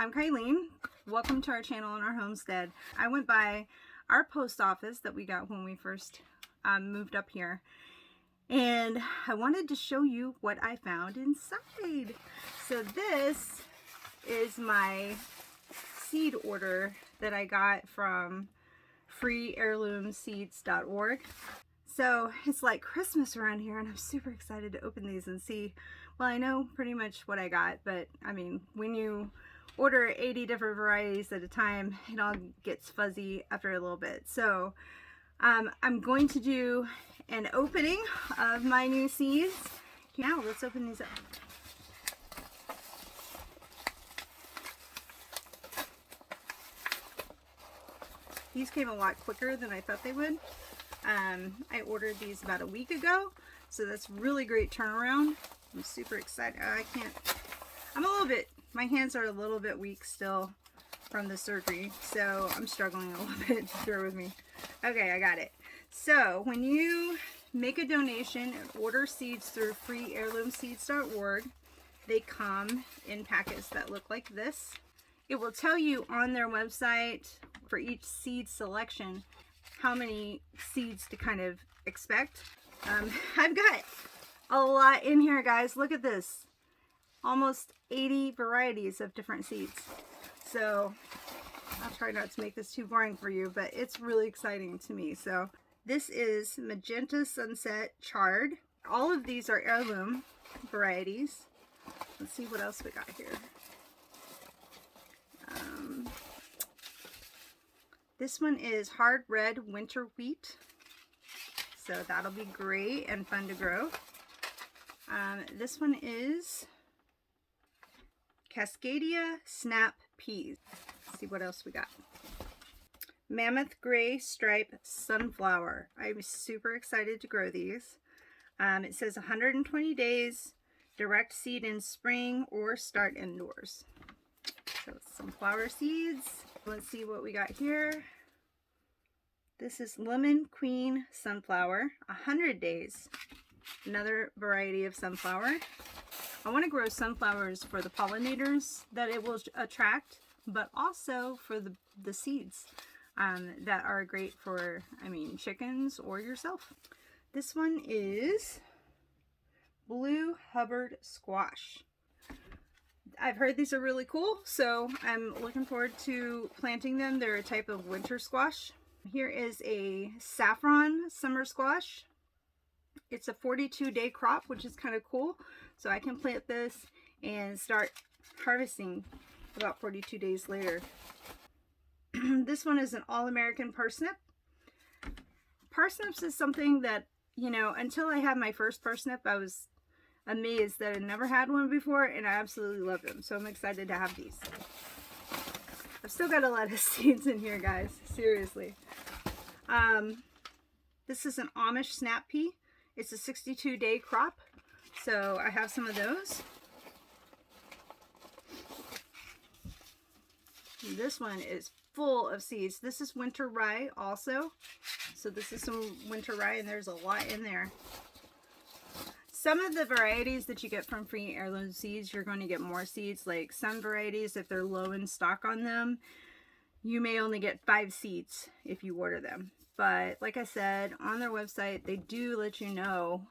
I'm Kylene. Welcome to our channel and our homestead. I went by our post office that we got when we first moved up here, and I wanted to show you what I found inside. So this is my seed order that I got from freeheirloomseeds.org. So it's like Christmas around here, and I'm super excited to open these and see. Well, I know pretty much what I got, but I mean, when you order 80 different varieties at a time, it all gets fuzzy after a little bit. So I'm going to do an opening of my new seeds. Now let's open these up. These came a lot quicker than I thought they would. I ordered these about a week ago, so that's really great turnaround. I'm super excited. My hands are a little bit weak still from the surgery, so I'm struggling a little bit. Bear with me. Okay, I got it. So when you make a donation and order seeds through freeheirloomseeds.org, they come in packets that look like this. It will tell you on their website for each seed selection how many seeds to kind of expect. I've got a lot in here, guys. Look at this. Almost 80 varieties of different seeds. So I'll try not to make this too boring for you, but it's really exciting to me. So this is Magenta Sunset Chard. All of these are heirloom varieties. Let's see what else we got here. This one is Hard Red Winter Wheat. So that'll be great and fun to grow. This one is Cascadia Snap Peas. Let's see what else we got. Mammoth Gray Stripe Sunflower. I'm super excited to grow these. It says 120 days, direct seed in spring or start indoors. So sunflower seeds. Let's see what we got here. This is Lemon Queen Sunflower, 100 days. Another variety of sunflower. I want to grow sunflowers for the pollinators that it will attract, but also for the seeds that are great for, chickens or yourself. This one is Blue Hubbard Squash. I've heard these are really cool, so I'm looking forward to planting them. They're a type of winter squash. Here is a Saffron Summer Squash. It's a 42-day crop, which is kind of cool. So I can plant this and start harvesting about 42 days later. This one is an All-American Parsnip. Parsnips is something that, until I had my first parsnip, I was amazed that I never had one before, and I absolutely love them. So I'm excited to have these. I've still got a lot of seeds in here, guys. Seriously. This is an Amish Snap Pea. It's a 62-day crop. So I have some of those. This one is full of seeds. This is winter rye also. So this is some winter rye, and there's a lot in there. Some of the varieties that you get from Free Heirloom Seeds, you're going to get more seeds. Like some varieties, if they're low in stock on them, you may only get 5 seeds if you order them. But like I said, on their website, they do let you know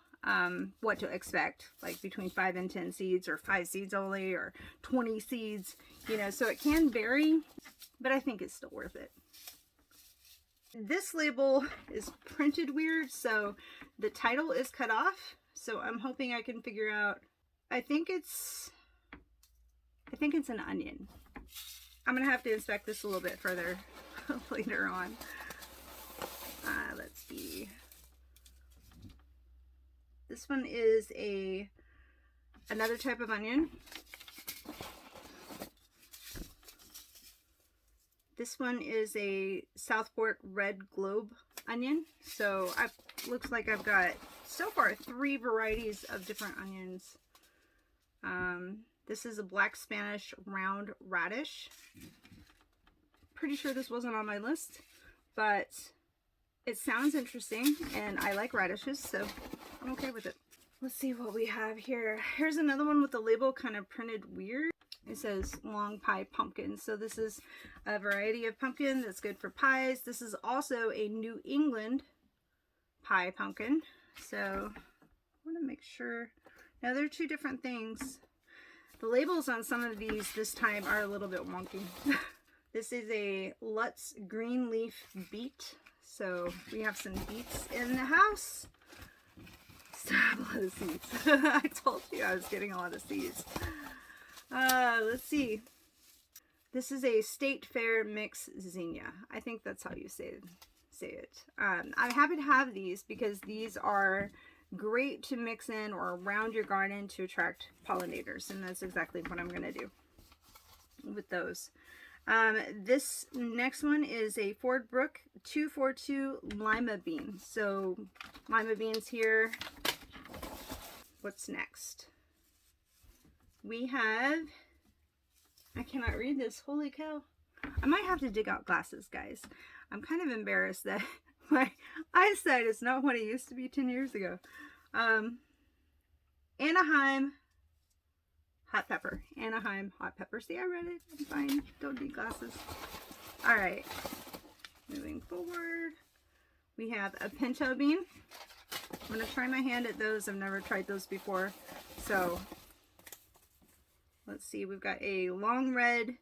what to expect, like between 5 and 10 seeds, or 5 seeds only, or 20 seeds, so it can vary, but I think it's still worth it. This label is printed weird, so the title is cut off. So I'm hoping I can figure out, I think it's an onion. I'm going to have to inspect this a little bit further later on. Let's see. This one is another type of onion. This one is a Southport Red Globe onion. So looks like I've got so far 3 varieties of different onions. This is a Black Spanish Round Radish. Pretty sure this wasn't on my list, but it sounds interesting, and I like radishes, so I'm okay with it. Let's see what we have here. Here's another one with the label kind of printed weird. It says long pie pumpkin. So this is a variety of pumpkin that's good for pies. This is also a New England pie pumpkin. So I want to make sure. Now they're two different things. The labels on some of these this time are a little bit wonky. This is a Lutz green leaf beet. So we have some beets in the house. Still have a lot of seeds. I told you I was getting a lot of seeds. Let's see. This is a State Fair mix zinnia. I think that's how you say it. I'm happy to have these because these are great to mix in or around your garden to attract pollinators, and that's exactly what I'm going to do with those. This next one is a Ford Brook 242 lima bean. So lima beans here. What's next? We have, I cannot read this, holy cow. I might have to dig out glasses, guys. I'm kind of embarrassed that my eyesight is not what it used to be 10 years ago. Anaheim hot pepper. Anaheim hot pepper. See, I read it. I'm fine. Don't need glasses. All right. Moving forward, we have a pinto bean. I'm going to try my hand at those. I've never tried those before. So let's see. We've got a long red,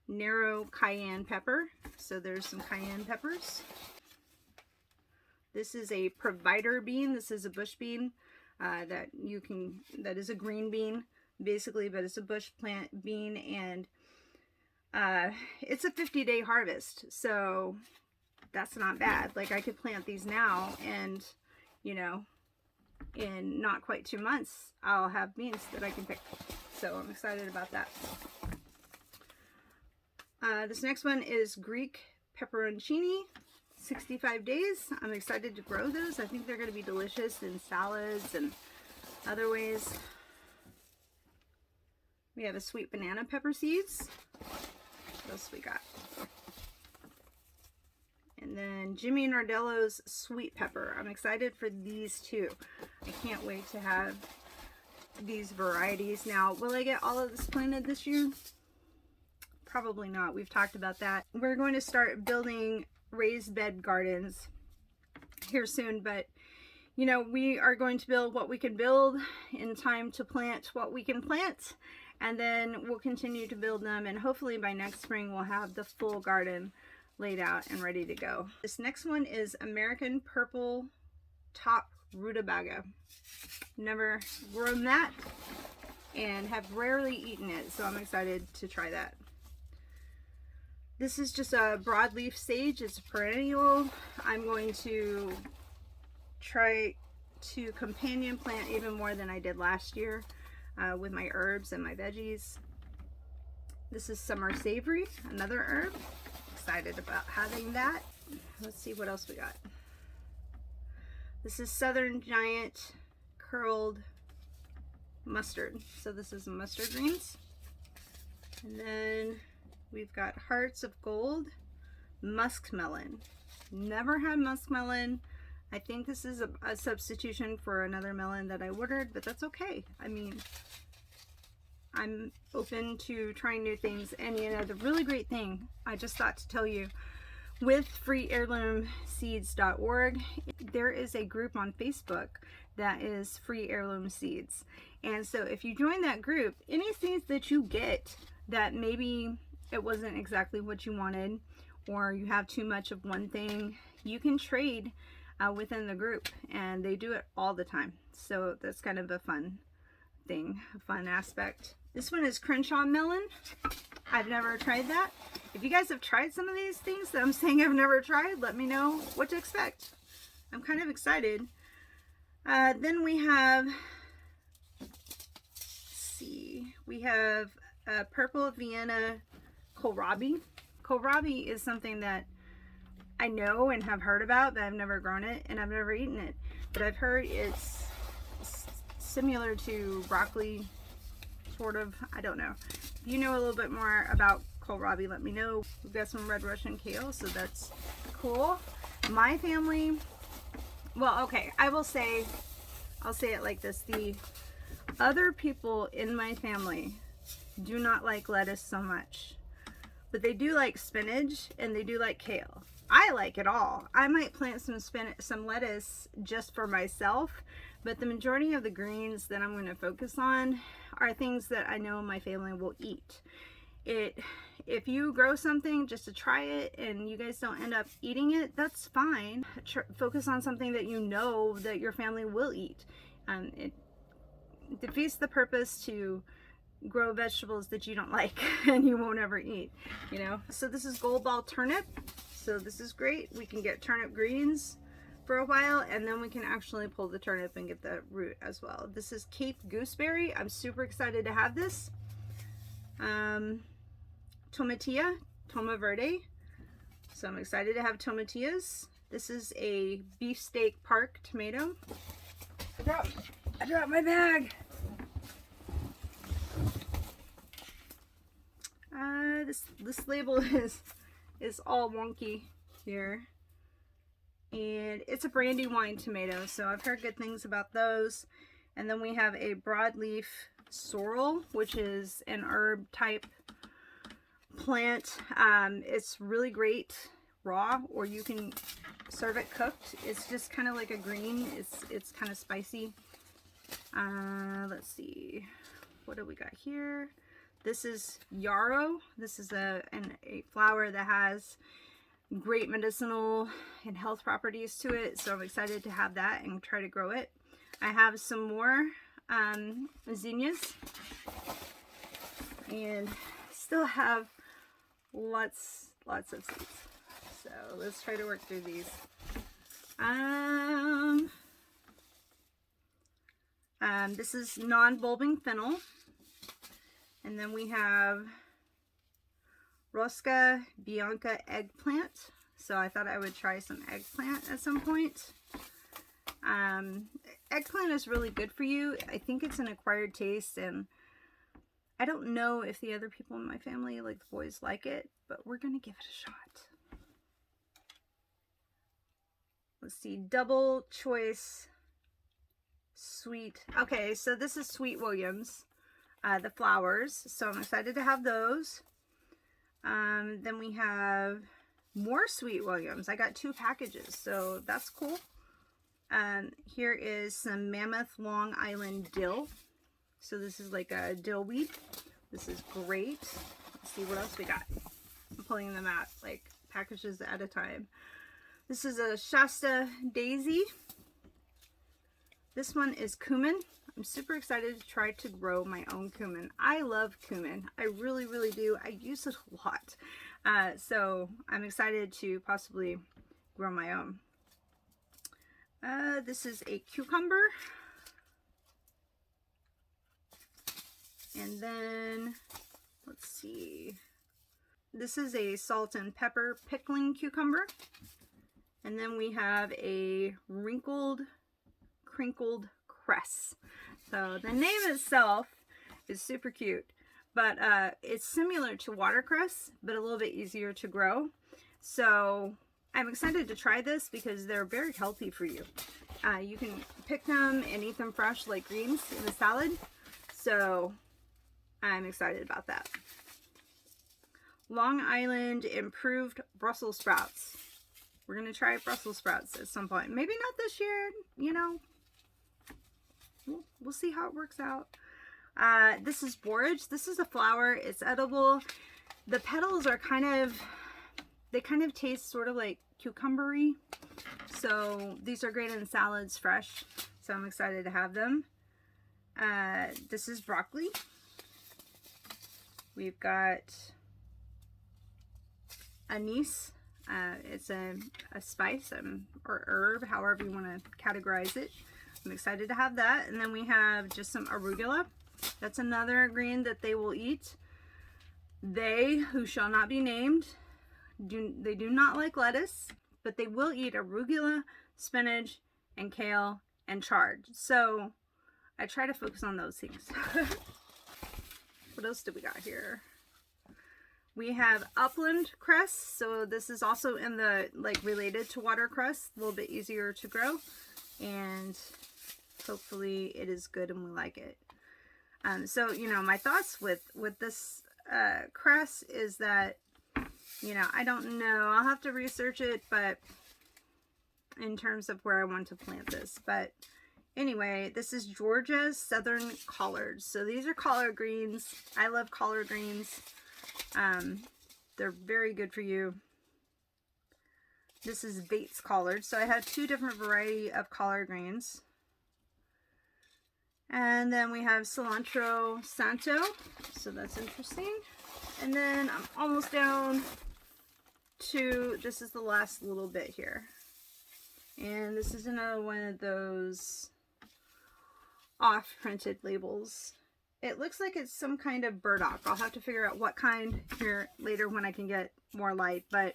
narrow cayenne pepper. So there's some cayenne peppers. This is a provider bean. This is a bush bean that is a green bean basically, but it's a bush plant bean, and it's a 50-day harvest. So that's not bad. Like, I could plant these now, and you know, in not quite 2 months, I'll have beans that I can pick. So I'm excited about that. This next one is Greek pepperoncini, 65 days. I'm excited to grow those. I think they're going to be delicious in salads and other ways. We have a sweet banana pepper seeds. What else we got? And then Jimmy Nardello's sweet pepper. I'm excited for these too. I can't wait to have these varieties. Now, will I get all of this planted this year? Probably not. We've talked about that. We're going to start building raised bed gardens here soon, but you know, we are going to build what we can build in time to plant what we can plant, and then we'll continue to build them, and hopefully by next spring we'll have the full garden laid out and ready to go. This next one is American Purple Top Rutabaga. Never grown that and have rarely eaten it, so I'm excited to try that. This is just a broadleaf sage. It's a perennial. I'm going to try to companion plant even more than I did last year with my herbs and my veggies. This is Summer Savory, another herb. Excited about having that. Let's see what else we got. This is Southern Giant Curled Mustard. So this is mustard greens. And then we've got Hearts of Gold Muskmelon. Never had muskmelon. I think this is a substitution for another melon that I ordered, but that's okay. I mean, I'm open to trying new things. And you know, the really great thing I just thought to tell you, with freeheirloomseeds.org, there is a group on Facebook that is Free Heirloom Seeds. And so if you join that group, any seeds that you get that maybe it wasn't exactly what you wanted, or you have too much of one thing, you can trade within the group, and they do it all the time. So that's kind of a fun thing, a fun aspect. This one is Crenshaw melon. I've never tried that. If you guys have tried some of these things that I'm saying I've never tried, let me know what to expect. I'm kind of excited. Then we have, we have Purple Vienna kohlrabi. Kohlrabi is something that I know and have heard about, but I've never grown it and I've never eaten it. But I've heard it's similar to broccoli, sort of. I don't know. If you know a little bit more about kohlrabi, let me know. We've got some red Russian kale, so that's cool. My family, well, okay, I'll say it like this. The other people in my family do not like lettuce so much, but they do like spinach and they do like kale. I like it all. I might plant some lettuce just for myself, but the majority of the greens that I'm going to focus on are things that I know my family will eat. If you grow something just to try it and you guys don't end up eating it, that's fine. Focus on something that you know that your family will eat. It defeats the purpose to grow vegetables that you don't like and you won't ever eat, you know. So this is gold ball turnip, so this is great. We can get turnip greens for a while, and then we can actually pull the turnip and get the root as well. This is Cape gooseberry. I'm super excited to have this. Tomatilla, Toma Verde. So I'm excited to have tomatillas. This is a beefsteak park tomato. I dropped my bag. This label is all wonky here. And it's a Brandywine tomato, so I've heard good things about those. And then we have a broadleaf sorrel, which is an herb type plant. It's really great raw, or you can serve it cooked. It's just kind of like a green. It's kind of spicy. Let's see, what do we got here? This is yarrow. This is a flower that has great medicinal and health properties to it, so I'm excited to have that and try to grow it. I have some more zinnias, and still have lots of seeds, so let's try to work through these. This is non-bulbing fennel, and then we have Rosca Bianca eggplant. So I thought I would try some eggplant at some point. Eggplant is really good for you. I think it's an acquired taste, and I don't know if the other people in my family, like the boys, like it, but we're gonna give it a shot. Let's see, double choice sweet. Okay, so this is Sweet Williams, the flowers. So I'm excited to have those. Then we have more Sweet Williams. I got 2 packages, so that's cool. Here is some Mammoth Long Island dill. So this is like a dill weed. This is great. Let's see what else we got. I'm pulling them out like packages at a time. This is a Shasta daisy. This one is cumin. I'm super excited to try to grow my own cumin. I love cumin. I really, really do. I use it a lot. So I'm excited to possibly grow my own. This is a cucumber. And then, let's see. This is a salt and pepper pickling cucumber. And then we have a wrinkled, crinkled cress. So the name itself is super cute, but it's similar to watercress, but a little bit easier to grow. So I'm excited to try this because they're very healthy for you. You can pick them and eat them fresh like greens in a salad. So I'm excited about that. Long Island improved Brussels sprouts. We're going to try Brussels sprouts at some point. Maybe not this year, you know. We'll see how it works out. This is borage. This is a flower. It's edible. The petals are they kind of taste sort of like cucumbery. So these are great in salads fresh. So I'm excited to have them. This is broccoli. We've got anise. It's a spice or herb, however you want to categorize it. I'm excited to have that. And then we have just some arugula. That's another green that they will eat. They, who shall not be named, they do not like lettuce, but they will eat arugula, spinach, and kale, and chard. So I try to focus on those things. What else do we got here? We have upland cress. So this is also in the, like, related to watercress, a little bit easier to grow. And hopefully it is good and we like it. So, you know, my thoughts with this cress is that, you know, I don't know. I'll have to research it, but in terms of where I want to plant this. But anyway, this is Georgia's Southern Collards. So these are collard greens. I love collard greens. They're very good for you. This is Bates collard. So I had two different variety of collard greens. And then we have cilantro santo. So that's interesting. And then I'm almost down to, this is the last little bit here. And this is another one of those off-printed labels. It looks like it's some kind of burdock. I'll have to figure out what kind here later when I can get more light. But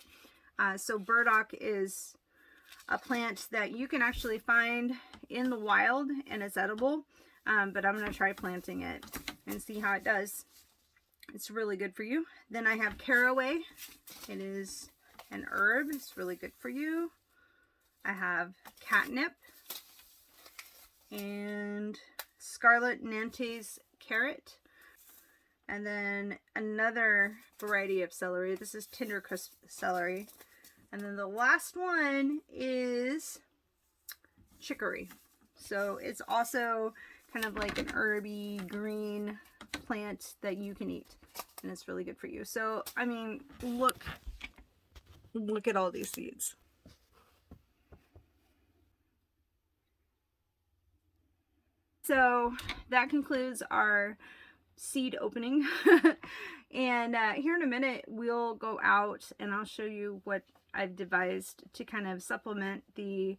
so burdock is a plant that you can actually find in the wild, and it's edible. But I'm going to try planting it and see how it does. It's really good for you. Then I have caraway. It is an herb. It's really good for you. I have catnip and Scarlet Nantes carrot. And then another variety of celery. This is tender crisp celery. And then the last one is chicory. So it's also kind of like an herby green plant that you can eat. And it's really good for you. So, I mean, look at all these seeds. So that concludes our seed opening. And here in a minute, we'll go out and I'll show you what I've devised to kind of supplement the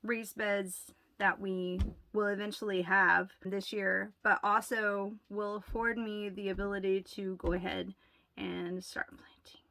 raised beds that we will eventually have this year, but also will afford me the ability to go ahead and start planting.